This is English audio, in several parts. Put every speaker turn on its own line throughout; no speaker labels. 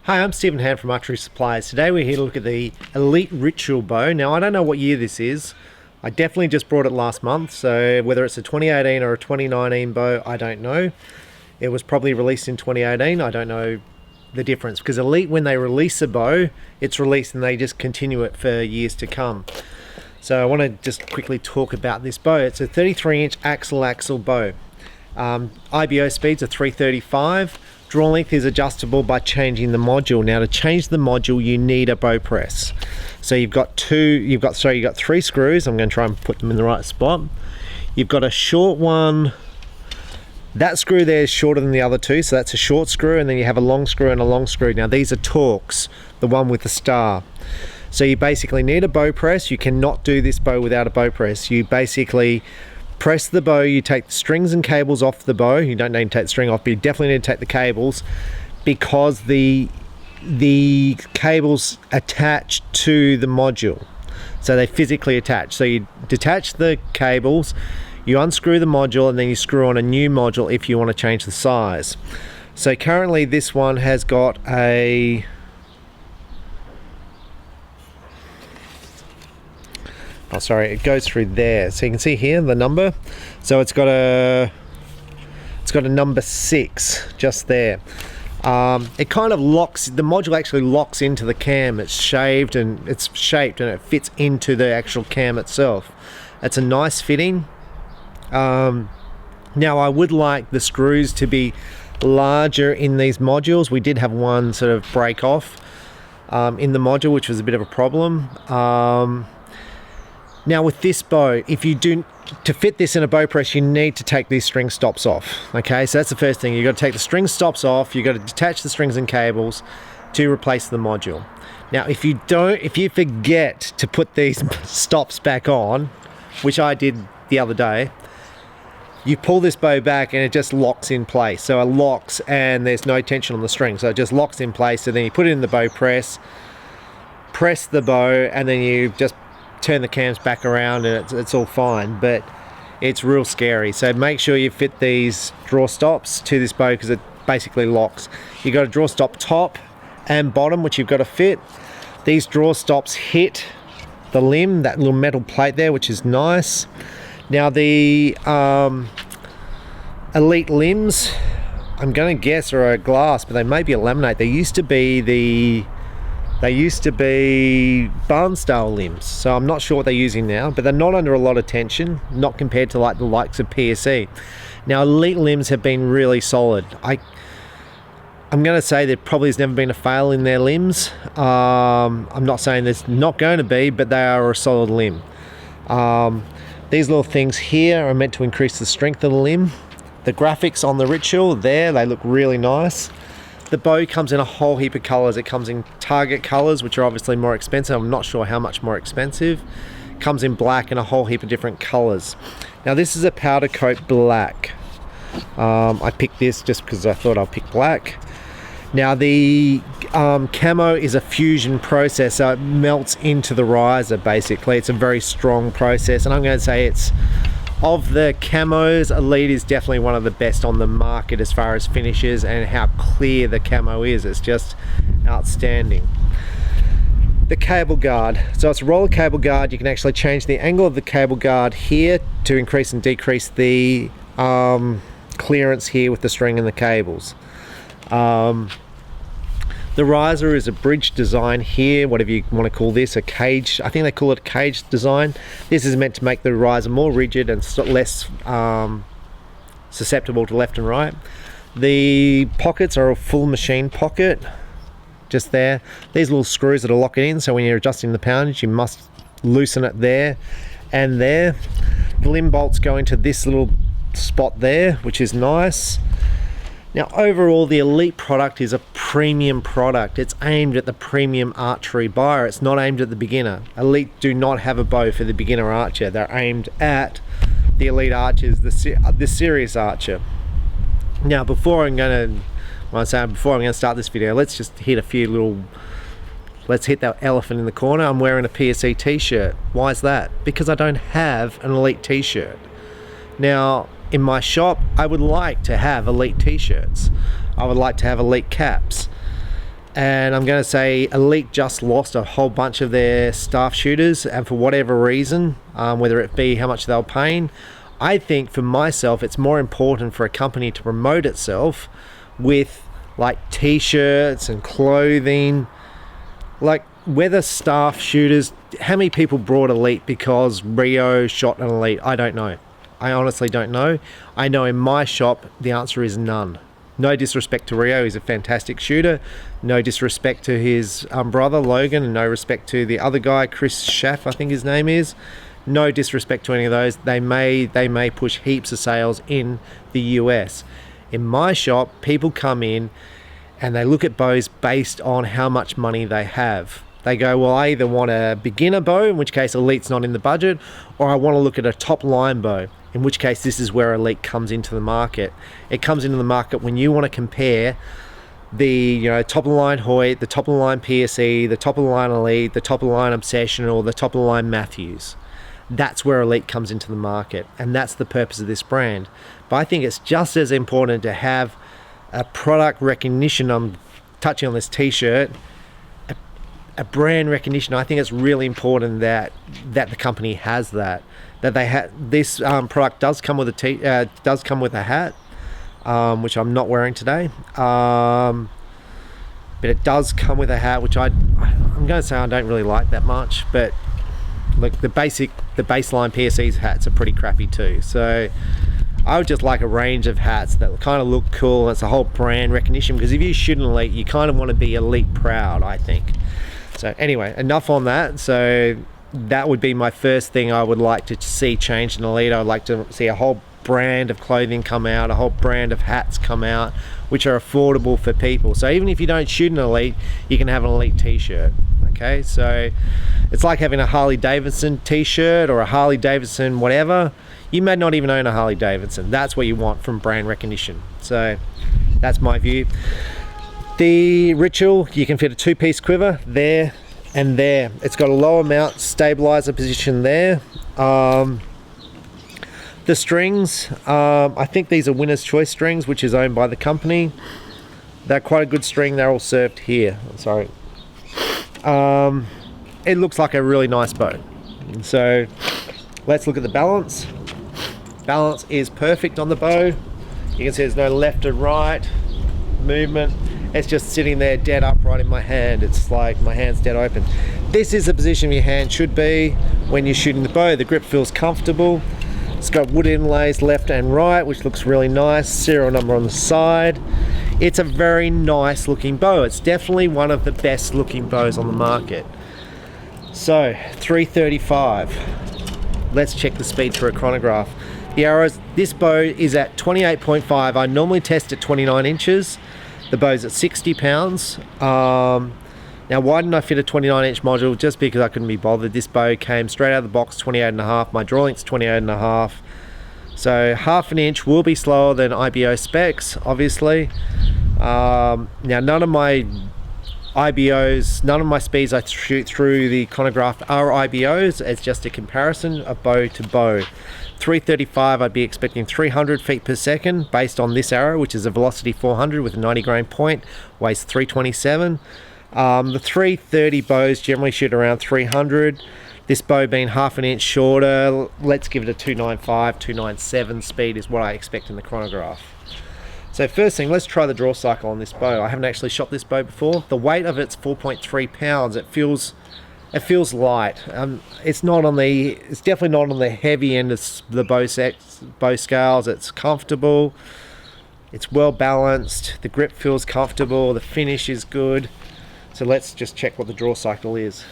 Hi, I'm Stephen Hand from Archery Supplies. Today we're here to look at the Elite Ritual bow. Now I don't know what year this is. I definitely just brought it last month, so whether it's a 2018 or a 2019 bow, I don't know. It was probably released in 2018. I don't know the difference, because Elite, when they release a bow, it's released and they just continue it for years to come. So I want to just quickly talk about this bow. It's a 33-inch axle bow. IBO speeds are 335. Draw length is adjustable by changing the module. Now to change the module, you need a bow press. So you've got three screws. I'm going to try and put them in the right spot. You've got a short one. That screw there is shorter than the other two, so that's a short screw, and then you have a long screw and a long screw. Now these are Torx, the one with the star. So you basically need a bow press. You cannot do this bow without a bow press. You basically press the bow, you take the strings and cables off the bow. You don't need to take the string off, but you definitely need to take the cables, because the cables attach to the module. So they physically attach. So you detach the cables, you unscrew the module, and then you screw on a new module if you want to change the size. So currently this one has got a it goes through there, so you can see here the number. So it's got a number 6 just there. It kind of locks, the module actually locks into the cam. It's shaped and it fits into the actual cam itself. It's a nice fitting. Now I would like the screws to be larger in these modules. We did have one sort of break off in the module, which was a bit of a problem. Now with this bow, to fit this in a bow press, you need to take these string stops off. Okay, so that's the first thing. You've got to take the string stops off. You've got to detach the strings and cables to replace the module. Now if you forget to put these stops back on, which I did the other day, you pull this bow back and it just locks in place. So it locks and there's no tension on the string. So it just locks in place. So then you put it in the bow press the bow, and then you just turn the cams back around and it's all fine, but it's real scary. So make sure you fit these draw stops to this bow, because it basically locks. You've got a draw stop top and bottom, which you've got to fit. These draw stops hit the limb, that little metal plate there, which is nice. Now the Elite limbs, I'm going to guess are a glass, but they may be a laminate. They used to be barn style limbs, so I'm not sure what they're using now, but they're not under a lot of tension, not compared to like the likes of PSE. Now Elite limbs have been really solid. I'm going to say there probably has never been a fail in their limbs. I'm not saying there's not going to be, but they are a solid limb. These little things here are meant to increase the strength of the limb. The graphics on the Ritual there, they look really nice. The bow comes in a whole heap of colors. It comes in target colors, which are obviously more expensive. I'm not sure how much more expensive. It comes in black and a whole heap of different colors. Now this is a powder coat black. I picked this just because I thought I'll pick black. Now the camo is a fusion process, so it melts into the riser basically. It's a very strong process, and I'm going to say it's, of the camos, Elite is definitely one of the best on the market as far as finishes and how clear the camo is. It's just outstanding. The cable guard, so it's a roller cable guard. You can actually change the angle of the cable guard here to increase and decrease the clearance here with the string and the cables. The riser is a bridge design here, whatever you want to call this, a cage. I think they call it a cage design. This is meant to make the riser more rigid and less susceptible to left and right. The pockets are a full machine pocket, just there. These little screws that are locking in, so when you're adjusting the poundage, you must loosen it there and there. The limb bolts go into this little spot there, which is nice. Now overall, the Elite product is a premium product. It's aimed at the premium archery buyer. It's not aimed at the beginner. Elite do not have a bow for the beginner archer. They're aimed at the elite archers, the serious archer. Now before I'm going to start this video, let's just hit let's hit that elephant in the corner. I'm wearing a PSE t-shirt. Why is that? Because I don't have an Elite t-shirt. Now in my shop, I would like to have Elite t-shirts. I would like to have Elite caps. and I'm going to say Elite just lost a whole bunch of their staff shooters, and for whatever reason, whether it be how much they were paying, I think for myself it's more important for a company to promote itself with like t-shirts and clothing, like whether staff shooters. How many people brought Elite because Rio shot an Elite? I don't know. I honestly don't know. I know in my shop the answer is none. No disrespect to Rio, he's a fantastic shooter. No disrespect to his brother Logan, and no respect to the other guy, Chris Schaff, I think his name is. No disrespect to any of those. They may push heaps of sales in the US. In my shop, people come in and they look at bows based on how much money they have. They go, well, I either want a beginner bow, in which case Elite's not in the budget, or I want to look at a top line bow, in which case this is where Elite comes into the market. It comes into the market when you want to compare the top of the line Hoyt, the top of the line PSE, the top of the line Elite, the top of the line Obsession, or the top of the line Matthews. That's where Elite comes into the market, and that's the purpose of this brand. But I think it's just as important to have a product recognition. I'm touching on this t-shirt, a brand recognition. I think it's really important that the company has that they have. This product does come with a hat, which I'm not wearing today, but it does come with a hat, which I'm going to say I don't really like that much. But look, the baseline PSE's hats are pretty crappy too, so I would just like a range of hats that kind of look cool. It's a whole brand recognition, because if you shoot an Elite, you kind of want to be Elite proud, I think. So anyway, enough on that. So that would be my first thing I would like to see changed in Elite. I would like to see a whole brand of clothing come out, a whole brand of hats come out, which are affordable for people. So even if you don't shoot an Elite, you can have an Elite t-shirt. Okay, so it's like having a Harley Davidson t-shirt or a Harley Davidson whatever. You may not even own a Harley Davidson. That's what you want from brand recognition. So that's my view. The Ritual, you can fit a 2-piece quiver there and there. It's got a lower mount stabilizer position there. The strings, I think these are Winner's Choice strings, which is owned by the company. They're quite a good string. They're all served here. Sorry. It looks like a really nice bow. So let's look at the balance. Balance is perfect on the bow. You can see there's no left or right movement. It's just sitting there dead upright in my hand. It's like my hand's dead open. This is the position your hand should be when you're shooting the bow. The grip feels comfortable. It's got wood inlays left and right, which looks really nice. Serial number on the side. It's a very nice looking bow. It's definitely one of the best looking bows on the market. So 335. Let's check the speed through a chronograph. The arrows, this bow is at 28.5. I normally test at 29 inches. The bow's at 60 pounds. Now, why didn't I fit a 29-inch module? Just because I couldn't be bothered. This bow came straight out of the box, 28.5. My draw length's 28.5. So half an inch will be slower than IBO specs, obviously. Now, none of my IBOs, none of my speeds I shoot through the chronograph are IBOs. It's just a comparison of bow to bow. 335, I'd be expecting 300 feet per second based on this arrow, which is a velocity 400 with a 90 grain point, weighs 327. The 330 bows generally shoot around 300. This bow being half an inch shorter, let's give it a 295, 297 speed is what I expect in the chronograph. So first thing, let's try the draw cycle on this bow. I haven't actually shot this bow before. The weight of it's 4.3 pounds. It feels light. It's definitely not on the heavy end of the bow scales. It's comfortable. It's well balanced. The grip feels comfortable. The finish is good. So let's just check what the draw cycle is.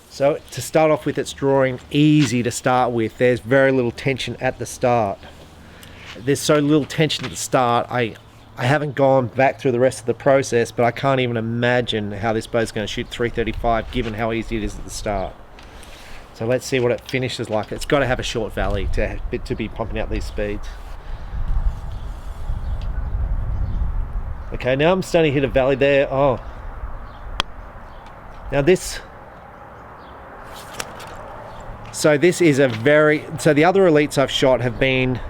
So to start off with, it's drawing easy to start with. There's very little tension at the start. There's so little tension at the start. I haven't gone back through the rest of the process, but I can't even imagine how this bow's going to shoot 335 given how easy it is at the start. So let's see what it finishes like. It's got to have a short valley to be pumping out these speeds. Okay, now I'm starting to hit a valley there. Oh. Now this... So this is so the other Elites I've shot have been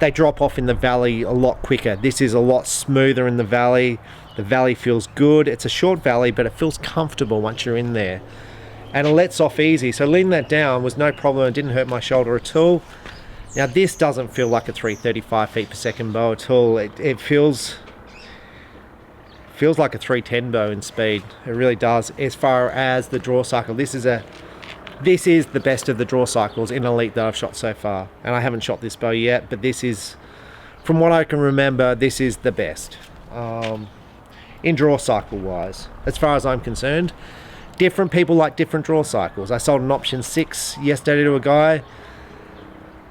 they drop off in the valley a lot quicker. This is a lot smoother in the valley. The valley feels good. It's a short valley, but it feels comfortable once you're in there. And it lets off easy. So leaning that down was no problem. It didn't hurt my shoulder at all. Now this doesn't feel like a 335 feet per second bow at all. It feels like a 310 bow in speed. It really does. As far as the draw cycle, this is the best of the draw cycles in Elite that I've shot so far. And I haven't shot this bow yet, but this is, from what I can remember, this is the best. In draw cycle wise, as far as I'm concerned. Different people like different draw cycles. I sold an option 6 yesterday to a guy.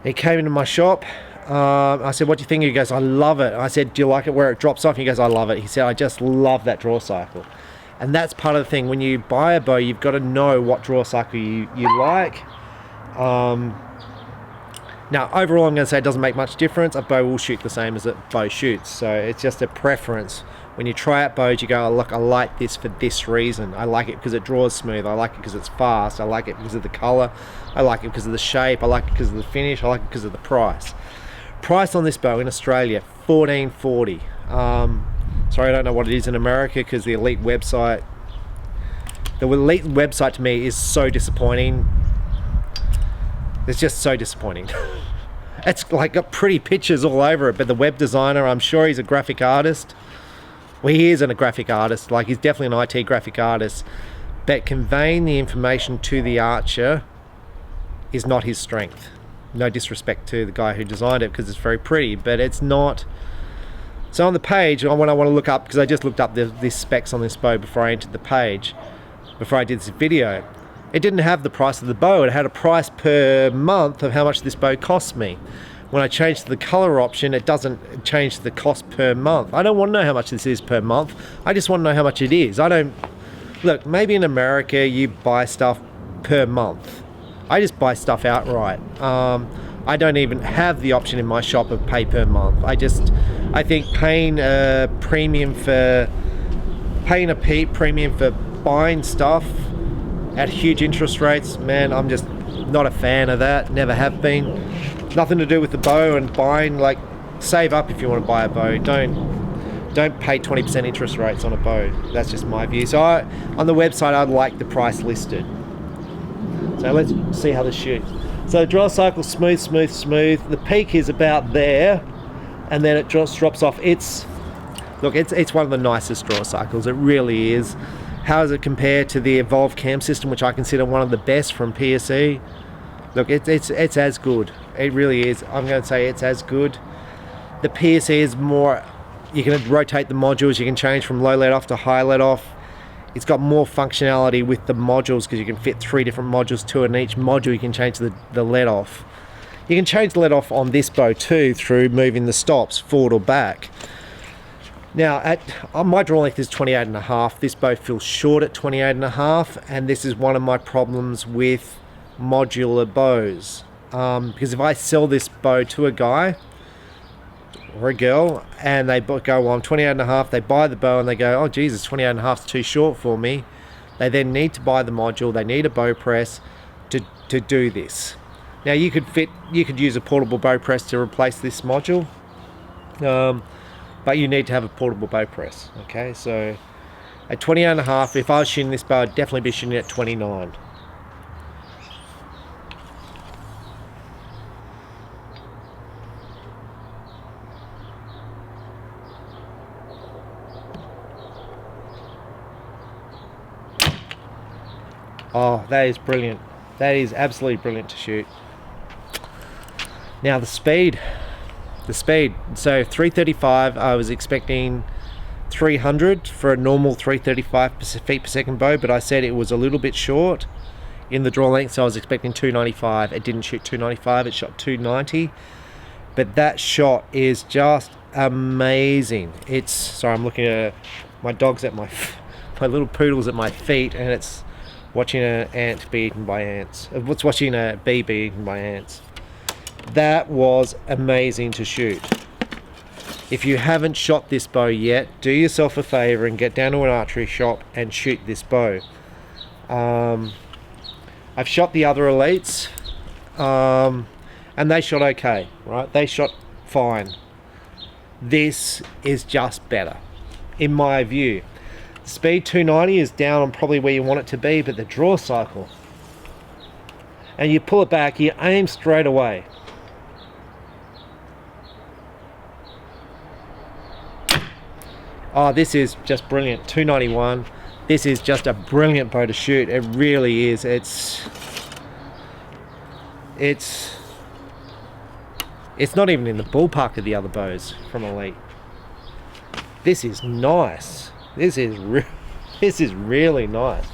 He came into my shop. I said, what do you think? He goes, I love it. I said, do you like it where it drops off? He goes, I love it. He said, I just love that draw cycle. And that's part of the thing. When you buy a bow, you've got to know what draw cycle you like. Now, overall, I'm going to say it doesn't make much difference. A bow will shoot the same as a bow shoots. So it's just a preference. When you try out bows, you go, oh, look, I like this for this reason. I like it because it draws smooth. I like it because it's fast. I like it because of the color. I like it because of the shape. I like it because of the finish. I like it because of the price. Price on this bow in Australia, $14.40. Sorry, I don't know what it is in America because the Elite website to me is so disappointing. It's just so disappointing. It's like got pretty pictures all over it, but the web designer, I'm sure he's a graphic artist. Well, he isn't a graphic artist, like he's definitely an IT graphic artist, but conveying the information to the archer is not his strength. No disrespect to the guy who designed it because it's very pretty, but it's not. So on the page, when I want to look up, because I just looked up the specs on this bow before I entered the page, before I did this video, it didn't have the price of the bow. It had a price per month of how much this bow cost me. When I change to the color option, it doesn't change the cost per month. I don't want to know how much this is per month. I just want to know how much it is. I don't, look, maybe in America you buy stuff per month. I just buy stuff outright. I don't even have the option in my shop of pay per month. I think paying a premium for buying stuff at huge interest rates, man, I'm just not a fan of that. Never have been. Nothing to do with the bow and buying. Like, save up if you want to buy a bow. Don't pay 20% interest rates on a bow. That's just my view. So on the website, I'd like the price listed. So let's see how this shoots. So draw cycle, smooth. The peak is about there, and then it just drops off. It's one of the nicest draw cycles. It really is. How does it compare to the Evolve cam system, which I consider one of the best from PSE? Look, it's as good. It really is. I'm going to say it's as good. The PSE is more, you can rotate the modules, you can change from low let off to high let off. It's got more functionality with the modules because you can fit 3 different modules to it, and each module you can change the let off. You can change the let off on this bow too through moving the stops forward or back. Now, my draw length is 28.5. This bow feels short at 28.5, and this is one of my problems with modular bows. Because if I sell this bow to a guy or a girl and they go, well, I'm 28.5, they buy the bow and they go, oh Jesus, 28.5 is too short for me. They then need to buy the module, they need a bow press to do this. Now you could use a portable bow press to replace this module, but you need to have a portable bow press. Okay, so at 28.5, if I was shooting this bow, I'd definitely be shooting at 29. Oh, that is brilliant. That is absolutely brilliant to shoot. Now the speed. So 335, I was expecting 300 for a normal 335 feet per second bow, but I said it was a little bit short in the draw length, so I was expecting 295. It didn't shoot 295, it shot 290. But that shot is just amazing. Sorry, I'm looking at my dog's at my little poodle's at my feet, and it's watching an ant be eaten by ants. It's watching a bee be eaten by ants. That was amazing to shoot. If you haven't shot this bow yet, do yourself a favor and get down to an archery shop and shoot this bow. I've shot the other Elites, and they shot okay, right? They shot fine. This is just better, in my view. Speed 290 is down on probably where you want it to be, but the draw cycle, and you pull it back, you aim straight away. Oh, this is just brilliant. 291. This is just a brilliant bow to shoot. It really is. It's not even in the ballpark of the other bows from Elite. This is nice. This is really nice.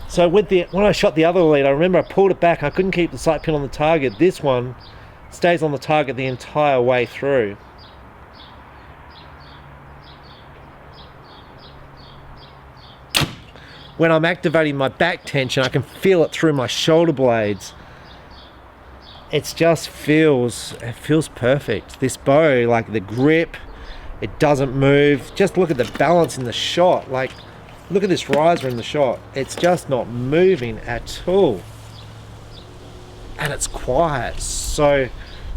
So when I shot the other Elite, I remember I pulled it back. I couldn't keep the sight pin on the target. This one stays on the target the entire way through. When I'm activating my back tension, I can feel it through my shoulder blades. It feels perfect. This bow, like the grip, it doesn't move. Just look at the balance in the shot. Like, look at this riser in the shot. It's just not moving at all. And it's quiet. So,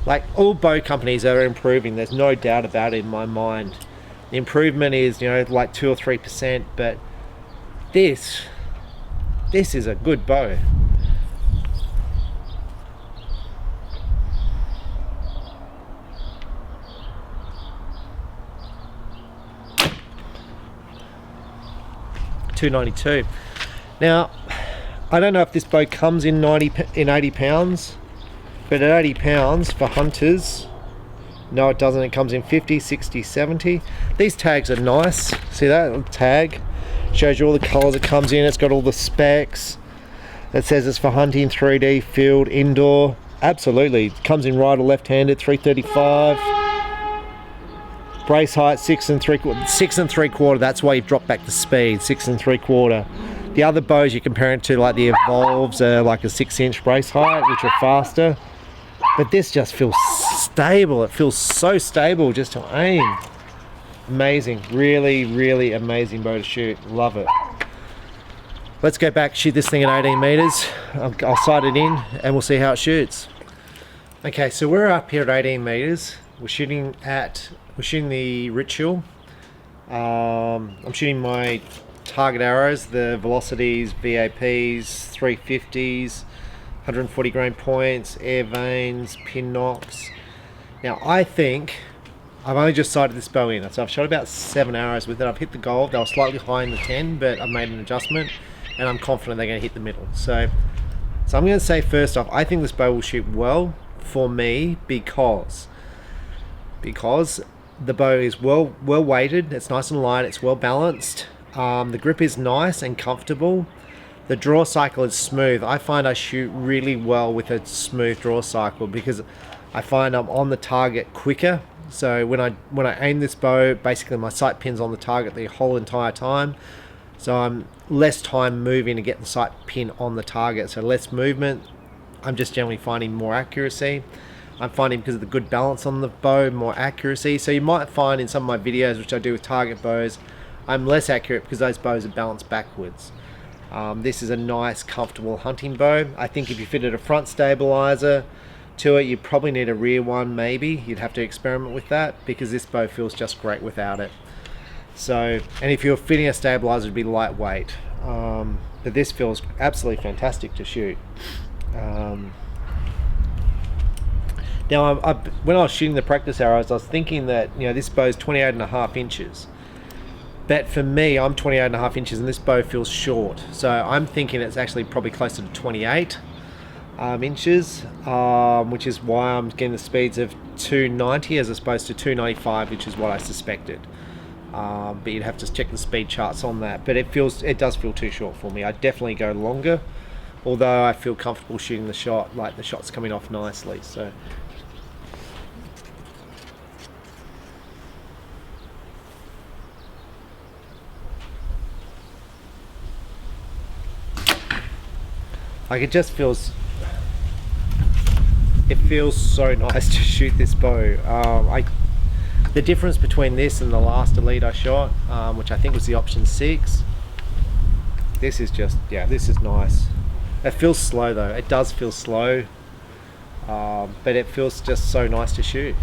like, all bow companies are improving. There's no doubt about it in my mind. The improvement is, like 2 or 3%, but this is a good bow. $292. Now, I don't know if this bow comes in 80 pounds, but at 80 pounds for hunters, no it doesn't. It comes in 50, 60, 70. These tags are nice. See that tag? Shows you all the colors it comes in. It's got all the specs. It says it's for hunting, 3D, field, indoor. Absolutely. It comes in right or left-handed, 335. Brace height 6 3/4. That's why you've dropped back the speed, 6 3/4. The other bows you're comparing to, like the Evolves, are like a 6-inch brace height, which are faster. But this just feels stable. It feels so stable just to aim. Amazing, really amazing bow to shoot. Love it. Let's go back, shoot this thing at 18 meters. I'll sight it in and we'll see how it shoots. Okay, so we're up here at 18 meters. We're shooting the Ritual. I'm shooting my target arrows, the Velocities, VAPs, 350s, 140 grain points, air vanes, pin knocks. Now I think I've only just sighted this bow in, so I've shot about 7 arrows with it. I've hit the gold. They were slightly high in the 10, but I've made an adjustment and I'm confident they're going to hit the middle. So I'm going to say first off, I think this bow will shoot well for me because the bow is well weighted. It's nice and light. It's well balanced. The grip is nice and comfortable. The draw cycle is smooth. I find I shoot really well with a smooth draw cycle because I find I'm on the target quicker. So when I aim this bow, basically my sight pin's on the target the whole entire time. So I'm less time moving to get the sight pin on the target. So less movement. I'm just generally finding more accuracy. I'm finding, because of the good balance on the bow, more accuracy. So you might find in some of my videos, which I do with target bows, I'm less accurate because those bows are balanced backwards. This is a nice, comfortable hunting bow. I think if you fitted a front stabilizer to it, you probably need a rear one maybe. You'd have to experiment with that because this bow feels just great without it. So, and if you're fitting a stabilizer, it'd be lightweight. But this feels absolutely fantastic to shoot. Now, when I was shooting the practice arrows, I was thinking that, this bow is 28.5 inches. But for me, I'm 28.5 inches and this bow feels short. So I'm thinking it's actually probably closer to 28 inches, which is why I'm getting the speeds of 290 as opposed to 295, which is what I suspected. But you'd have to check the speed charts on that. But it does feel too short for me. I'd definitely go longer, although I feel comfortable shooting the shot, like the shot's coming off nicely. So like it feels so nice to shoot this bow. The difference between this and the last Elite I shot, which I think was the option 6, this is just, this is nice. It feels slow though. It does feel slow, but it feels just so nice to shoot.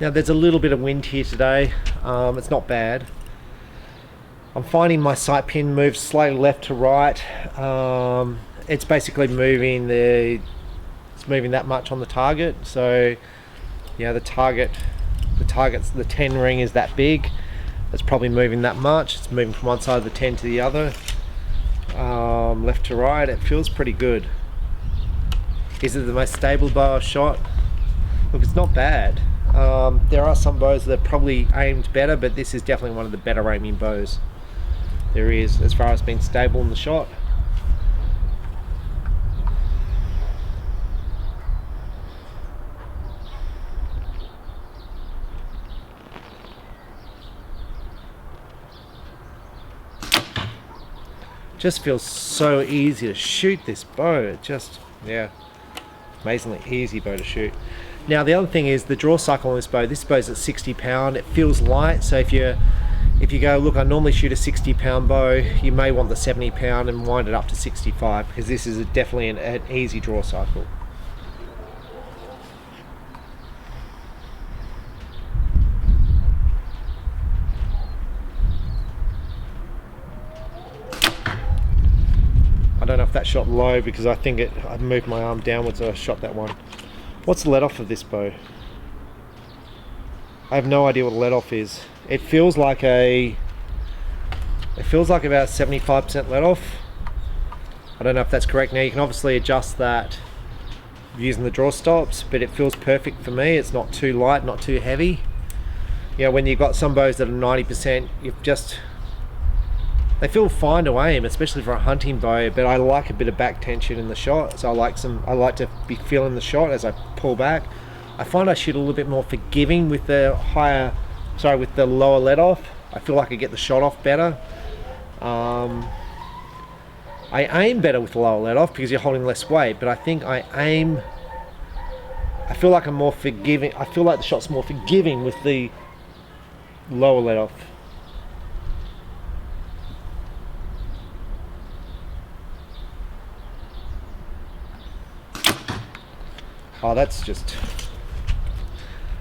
Now there's a little bit of wind here today. It's not bad. I'm finding my sight pin moves slightly left to right. It's basically moving it's moving that much on the target. So yeah, the target's the 10 ring is that big. It's probably moving that much. It's moving from one side of the 10 to the other. Left to right, it feels pretty good. Is it the most stable bow I've shot? Look, it's not bad. There are some bows that are probably aimed better, but this is definitely one of the better aiming bows there is as far as being stable in the shot. Just feels so easy to shoot this bow. It just, yeah, amazingly easy bow to shoot. Now the other thing is the draw cycle on this bow's at 60 pound. It feels light, so if you go, look, I normally shoot a 60 pound bow, you may want the 70 pound and wind it up to 65, because this is definitely an easy draw cycle. I don't know if that shot low because I think I moved my arm downwards and I shot that one. What's the let off of this bow? I have no idea what a let off is. It feels like about 75% let off. I don't know if that's correct. Now you can obviously adjust that using the draw stops, but it feels perfect for me. It's not too light, not too heavy. You know, when you've got some bows that are 90%, they feel fine to aim, especially for a hunting bow, but I like a bit of back tension in the shot, so I like to be feeling the shot as I pull back. I find I shoot a little bit more forgiving with the lower let off. I feel like I get the shot off better. I aim better with the lower let off because you're holding less weight, but I think I feel like I'm more forgiving. I feel like the shot's more forgiving with the lower let off. Oh, that's just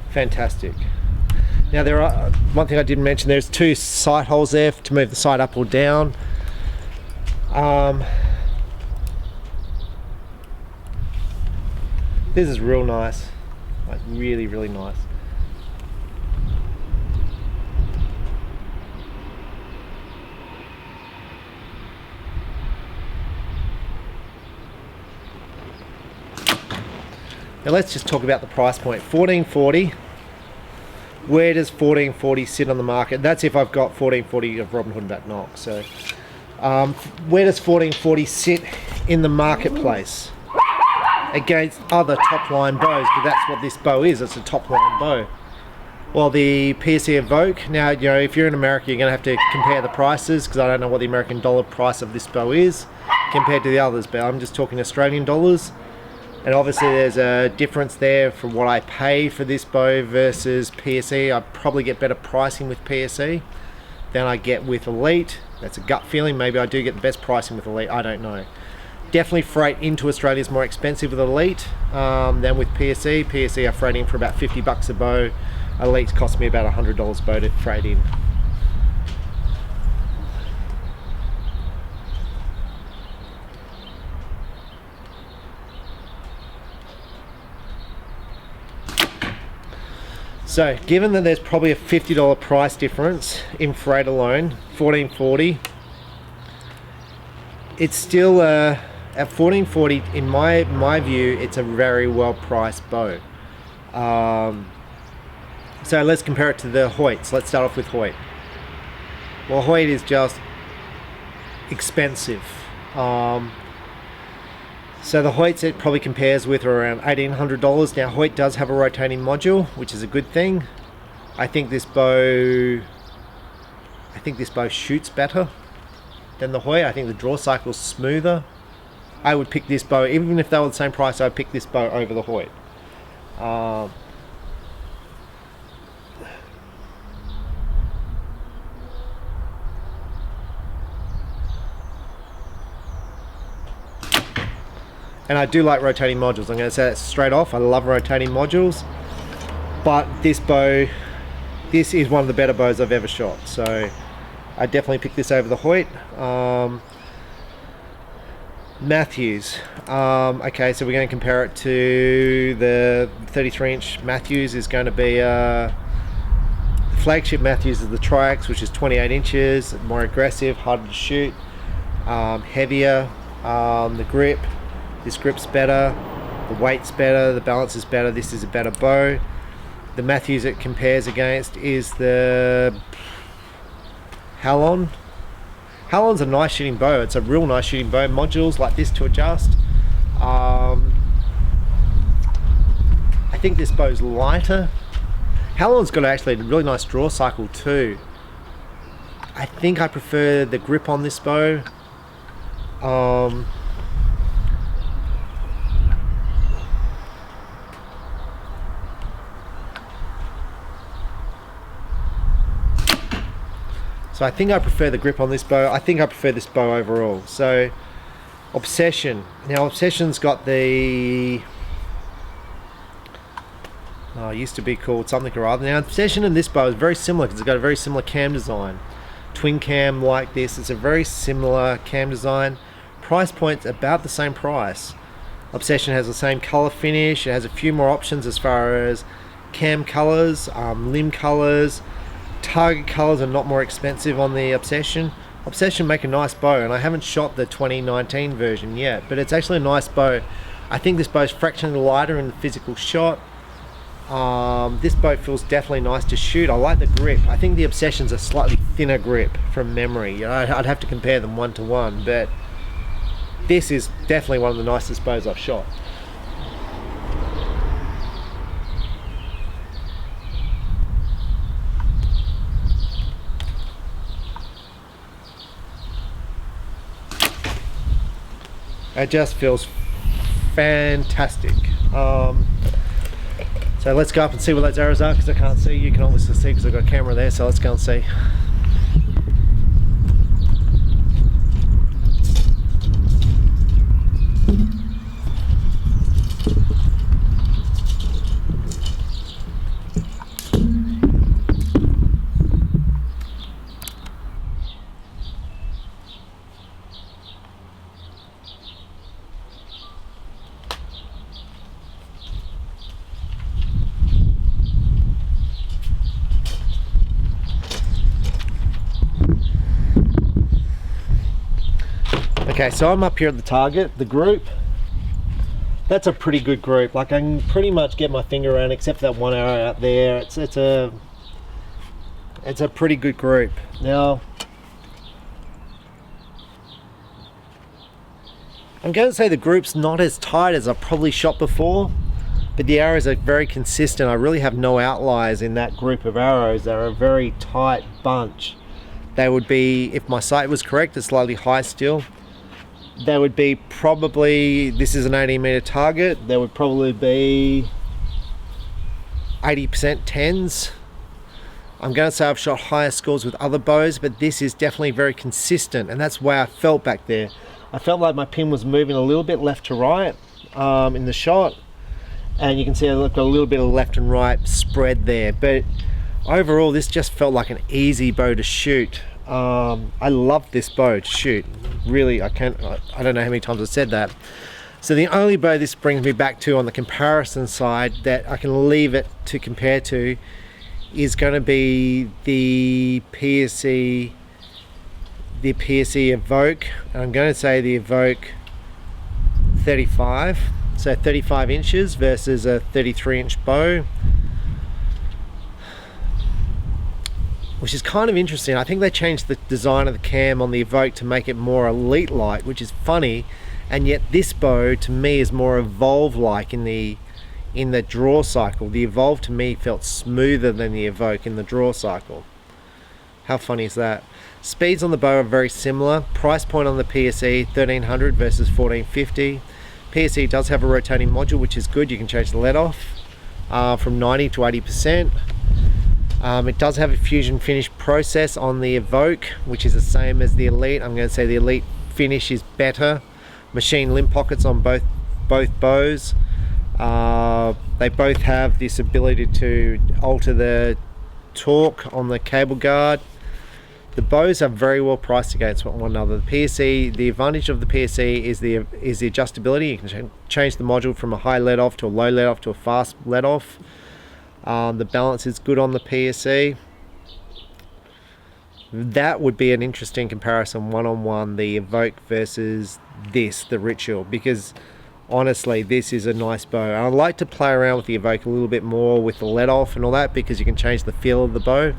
fantastic. Now there are, one thing I didn't mention, there's 2 sight holes there to move the sight up or down. This is real nice, like really, really nice. Now let's just talk about the price point. $14.40. Where does $14.40 sit on the market? That's if I've got $14.40 of Robin Hood Back Knock. So where does $14.40 sit in the marketplace against other top line bows? Because that's what this bow is. It's a top line bow. Well, the PSE Evoke. Now, you know, if you're in America, you're going to have to compare the prices because I don't know what the American dollar price of this bow is compared to the others. But I'm just talking Australian dollars. And obviously there's a difference there from what I pay for this bow versus PSE. I probably get better pricing with PSE than I get with Elite. That's a gut feeling. Maybe I do get the best pricing with Elite. I don't know. Definitely freight into Australia is more expensive with Elite than with PSE. PSE are freighting for about 50 bucks a bow. Elite cost me about $100 a bow to freight in. So, given that there's probably a $50 price difference in freight alone, $14.40, it's still at $14.40. In my view, it's a very well priced bow. So let's compare it to the Hoyts. Let's start off with Hoyt. Well, Hoyt is just expensive. So the Hoyts it probably compares with around $1,800. Now Hoyt does have a rotating module, which is a good thing. I think this bow shoots better than the Hoyt. I think the draw cycle's smoother. I would pick this bow, even if they were the same price, I'd pick this bow over the Hoyt. And I do like rotating modules. I'm going to say that straight off. I love rotating modules. But this bow, this is one of the better bows I've ever shot, so I definitely pick this over the Hoyt. Matthews. Okay, so we're going to compare it to the 33-inch Matthews. Is going to be the flagship Matthews is the Triax, which is 28 inches, more aggressive, harder to shoot, heavier. The grip, this grip's better, the weight's better, the balance is better. This is a better bow. The Matthews it compares against is the Halon. Halon's a nice shooting bow. It's a real nice shooting bow. Modules like this to adjust. I think this bow's lighter. Halon's got actually a really nice draw cycle too. I think I prefer the grip on this bow. So I think I prefer the grip on this bow. I think I prefer this bow overall. So Obsession. Now Obsession's got the it used to be called something or other. Now Obsession and this bow is very similar because it's got a very similar cam design. Twin cam like this. It's a very similar cam design. Price point's about the same price. Obsession has the same color finish. It has a few more options as far as cam colors, limb colors. Target colors are not more expensive on the Obsession. Obsession make a nice bow, and I haven't shot the 2019 version yet, but it's actually a nice bow. I think this bow is fractionally lighter in the physical shot. This bow feels definitely nice to shoot. I like the grip. I think the Obsession's a slightly thinner grip from memory. You know, I'd have to compare them one to one, but this is definitely one of the nicest bows I've shot. It just feels fantastic. So let's go up and see where those arrows are, because I can't see. You can obviously see because I've got a camera there, so let's go and see. Okay, so I'm up here at the target, the group. That's a pretty good group. Like I can pretty much get my finger around, except for that one arrow out there. It's a pretty good group. Now, I'm going to say the group's not as tight as I've probably shot before, but the arrows are very consistent. I really have no outliers in that group of arrows. They're a very tight bunch. They would be, if my sight was correct, a slightly high still. There would be probably, this is an 18-meter target, there would probably be 80% 10s. I'm going to say I've shot higher scores with other bows, but this is definitely very consistent, and that's where I felt back there. I felt like my pin was moving a little bit left to right in the shot, and you can see I've got a little bit of left and right spread there, but overall this just felt like an easy bow to shoot. I love this bow to shoot. Really, I don't know how many times I've said that. So the only bow this brings me back to on the comparison side that I can leave it to compare to is going to be the PSE Evoke. And I'm going to say the Evoke 35, so 35 inches versus a 33-inch bow, which is kind of interesting. I think they changed the design of the cam on the Evoke to make it more elite-like, which is funny, and yet this bow to me is more Evolve-like in the draw cycle. The Evolve to me felt smoother than the Evoke in the draw cycle. How funny is that? Speeds on the bow are very similar. Price point on the PSE, 1300 versus 1450. PSE does have a rotating module, which is good. You can change the lead off from 90 to 80%. It does have a fusion finish process on the Evoke, which is the same as the Elite. I'm going to say the Elite finish is better. Machine limb pockets on both bows. They both have this ability to alter the torque on the cable guard. The bows are very well priced against one another. The PSE, the advantage of the PSE is the adjustability. You can change the module from a high let off to a low let off to a fast let off. The balance is good on the PSE. That would be an interesting comparison one-on-one, the Evoke versus this, the Ritual, because honestly this is a nice bow. And I like to play around with the Evoke a little bit more with the let off and all that, because you can change the feel of the bow.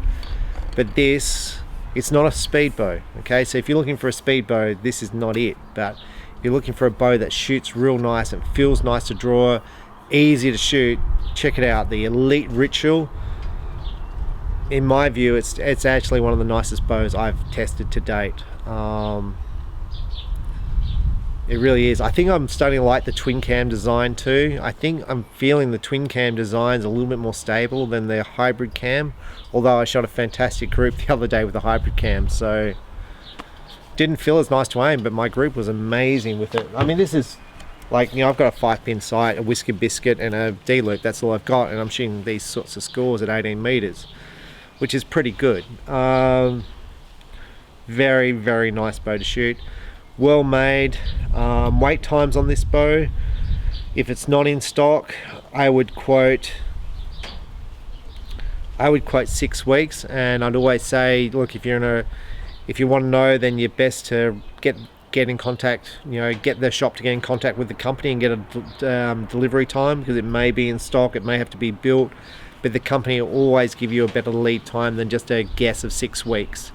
But this, it's not a speed bow, okay? So if you're looking for a speed bow, this is not it. But if you're looking for a bow that shoots real nice and feels nice to draw, easy to shoot, check it out, the Elite Ritual. In my view, it's actually one of the nicest bows I've tested to date. It really is. I think I'm starting to like the twin cam design too. I think I'm feeling the twin cam design is a little bit more stable than the hybrid cam, although I shot a fantastic group the other day with the hybrid cam, so didn't feel as nice to aim, but my group was amazing with it. I mean, this is like, you know, I've got a 5-pin sight, a whisker biscuit and a D-loop. That's all I've got, and I'm shooting these sorts of scores at 18 meters, which is pretty good. Very, very nice bow to shoot. Well made. Wait times on this bow, if it's not in stock, I would quote 6 weeks. And I'd always say, look, if you want to know, then you're best to get in contact, you know, get the shop to get in contact with the company and get a delivery time, because it may be in stock, it may have to be built, but the company will always give you a better lead time than just a guess of 6 weeks.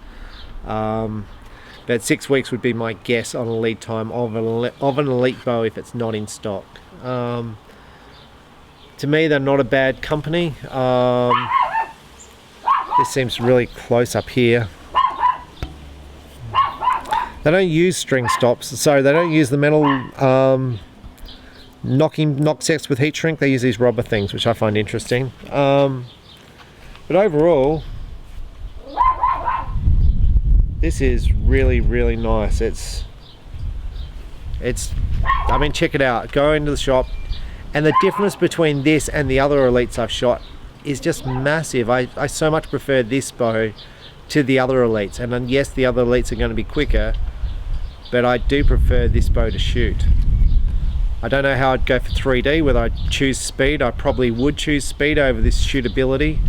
But 6 weeks would be my guess on a lead time of an elite bow if it's not in stock. To me, they're not a bad company. This seems really close up here. They don't use string stops, so they don't use the metal knock sets with heat shrink. They use these rubber things, which I find interesting. But overall, this is really, really nice. It's I mean, check it out, go into the shop, and the difference between this and the other elites I've shot is just massive. I so much prefer this bow to the other elites, and then yes, the other elites are going to be quicker, but I do prefer this bow to shoot. I don't know how I'd go for 3D, whether I'd choose speed. I probably would choose speed over this shootability.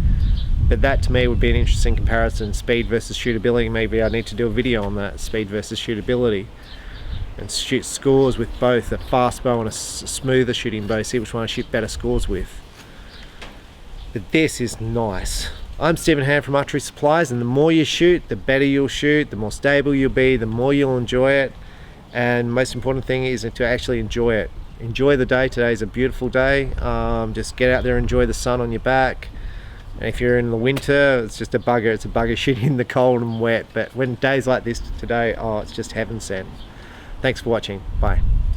But that to me would be an interesting comparison, speed versus shootability. Maybe I need to do a video on that, speed versus shootability, and shoot scores with both a fast bow and a smoother shooting bow, see which one I shoot better scores with. But this is nice. I'm Stephen Hand from Archery Supplies, and the more you shoot, the better you'll shoot, the more stable you'll be, the more you'll enjoy it, and most important thing is to actually enjoy it. Enjoy the day. Today's a beautiful day. Just get out there, enjoy the sun on your back. And if you're in the winter, it's just a bugger. It's a bugger shooting in the cold and wet. But when days like this today, oh, it's just heaven sent. Thanks for watching. Bye.